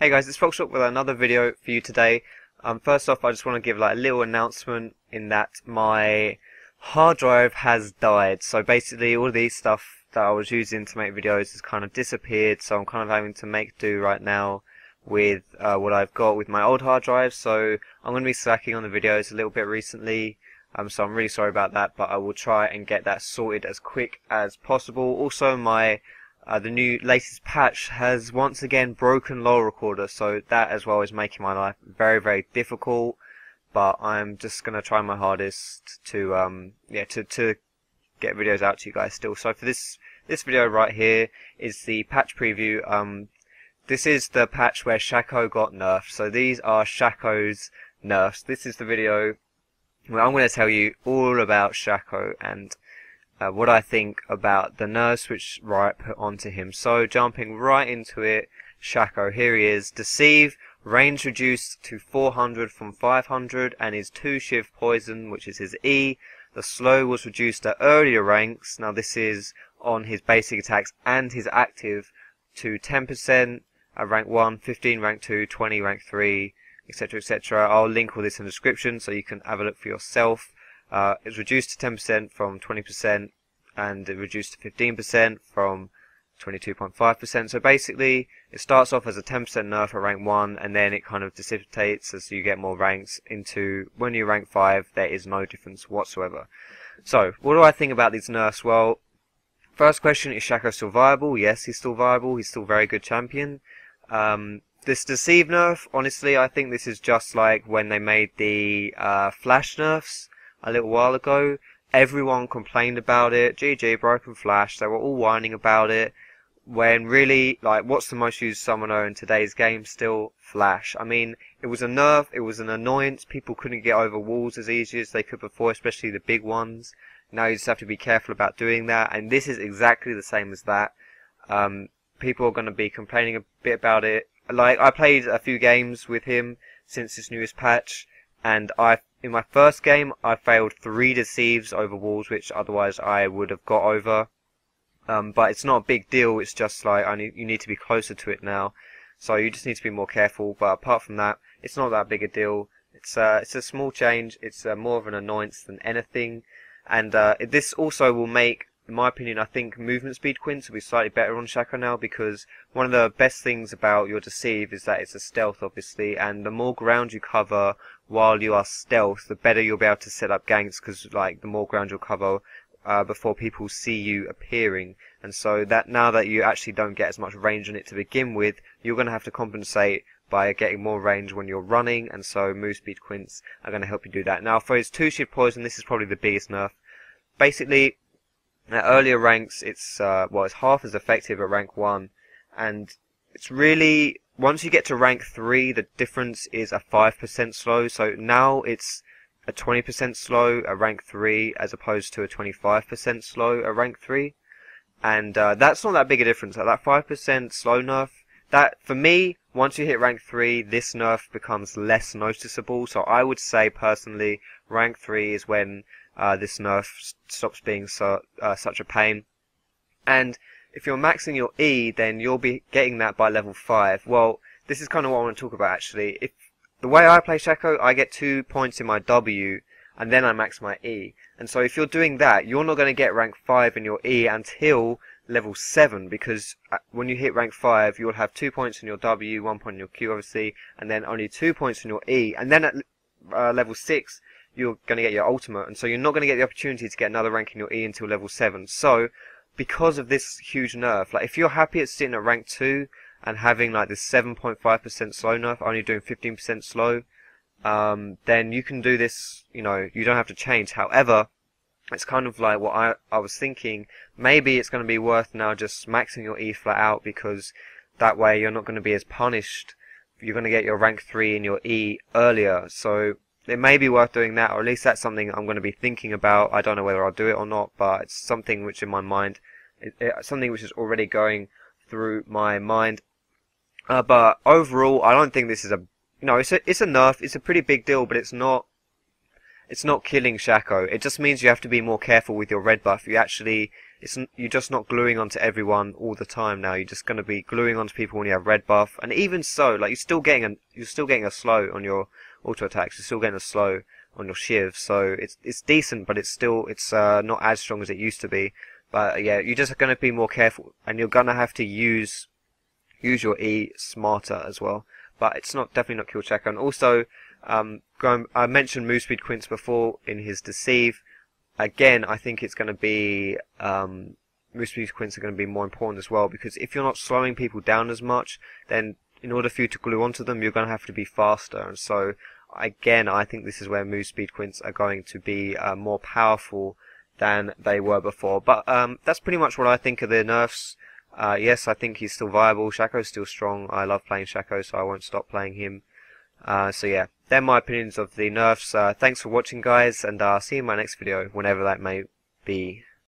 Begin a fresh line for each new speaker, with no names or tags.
Hey guys, it's Foxdrop with another video for you today. First off, I just want to give like a little announcement in that my hard drive has died. So basically, all of these stuff that I was using to make videos has kind of disappeared. So I'm kind of having to make do right now with what I've got with my old hard drive. So I'm going to be slacking on the videos a little bit recently. So I'm really sorry about that, but I will try and get that sorted as quick as possible. Also, the new latest patch has once again broken low recorder, so that as well is making my life very, very difficult. But I'm just gonna try my hardest to to get videos out to you guys still. So for this video right here is the patch preview. This is the patch where Shaco got nerfed. So these are Shaco's nerfs. This is the video where I'm going to tell you all about Shaco and what I think about the nerfs which Riot put onto him. So jumping right into it, Shaco, here he is. Deceive, range reduced to 400 from 500, and his 2-shift poison, which is his E. The slow was reduced at earlier ranks. Now this is on his basic attacks and his active to 10% at rank 1, 15 rank 2, 20 rank 3, etc, etc. I'll link all this in the description so you can have a look for yourself. It's reduced to 10% from 20%, and it reduced to 15% from 22.5%. So basically, it starts off as a 10% nerf at rank 1, and then it kind of dissipates as you get more ranks into when you rank 5, there is no difference whatsoever. So, what do I think about these nerfs? Well, first question, is Shaco still viable? Yes, he's still viable. He's still a very good champion. This Deceive nerf, honestly, I think this is just like when they made the Flash nerfs a little while ago. Everyone complained about it. GG, broken Flash. They were all whining about it. When really, like, what's the most used summoner in today's game? Still Flash. I mean, it was a nerf. It was an annoyance. People couldn't get over walls as easy as they could before, especially the big ones. Now you just have to be careful about doing that. And this is exactly the same as that. People are going to be complaining a bit about it. Like, I played a few games with him since this newest patch, and in my first game, I failed 3 deceives over walls, which otherwise I would have got over. But it's not a big deal. It's just like you need to be closer to it now, so you just need to be more careful. But apart from that, it's not that big a deal. It's a small change. It's more of an annoyance than anything, and this also will make, in my opinion, I think movement speed quints will be slightly better on Shaco now, because one of the best things about your Deceive is that it's a stealth, obviously, and the more ground you cover while you are stealth, the better you'll be able to set up ganks, because like the more ground you'll cover before people see you appearing. And so that now that you actually don't get as much range on it to begin with, you're going to have to compensate by getting more range when you're running, and so move speed quints are going to help you do that. Now for his 2-shift poison, this is probably the biggest nerf. Basically, at earlier ranks, it's it's half as effective at rank 1, and it's really, once you get to rank 3, the difference is a 5% slow. So now it's a 20% slow at rank 3 as opposed to a 25% slow at rank 3, and that's not that big a difference. At that 5% slow nerf, that for me, once you hit rank 3, this nerf becomes less noticeable. So I would say personally, rank 3 is when this nerf stops being such a pain. And if you're maxing your E, then you'll be getting that by level 5. Well, this is kind of what I want to talk about actually. If the way I play Shaco, I get 2 points in my W, and then I max my E. And so if you're doing that, you're not going to get rank 5 in your E until level 7, because when you hit rank 5, you'll have 2 points in your W, 1 point in your Q obviously, and then only 2 points in your E. And then at level 6, you're going to get your ultimate, and so you're not going to get the opportunity to get another rank in your E until level 7. So, because of this huge nerf, like if you're happy at sitting at rank 2 and having like this 7.5% slow nerf, only doing 15% slow, then you can do this, you know, you don't have to change. However, it's kind of like what I was thinking, maybe it's going to be worth now just maxing your E flat out, because that way you're not going to be as punished. You're going to get your rank 3 in your E earlier, so it may be worth doing that, or at least that's something I'm going to be thinking about. I don't know whether I'll do it or not, but it's something which in my mind, something which is already going through my mind. But overall, I don't think this is it's a nerf. It's a pretty big deal, but it's not killing Shaco. It just means you have to be more careful with your red buff. You actually you're just not gluing onto everyone all the time now. You're just going to be gluing onto people when you have red buff, and even so, like you're still getting a slow on your auto attacks. You're still getting a slow on your shiv, so it's decent, but it's not as strong as it used to be. But yeah, you're just going to be more careful, and you're going to have to use your E smarter as well. But it's definitely not kill Shaco. And also, I mentioned move speed Quince before in his deceive. Again, I think it's going to be move speed Quince are going to be more important as well, because if you're not slowing people down as much, then in order for you to glue onto them, you're going to have to be faster. And so again, I think this is where move speed Quince are going to be more powerful than they were before. But that's pretty much what I think of the nerfs. Yes, I think he's still viable. Shaco's still strong. I love playing Shaco, so I won't stop playing him. So yeah, they're my opinions of the nerfs. Thanks for watching, guys, and I'll see you in my next video, whenever that may be.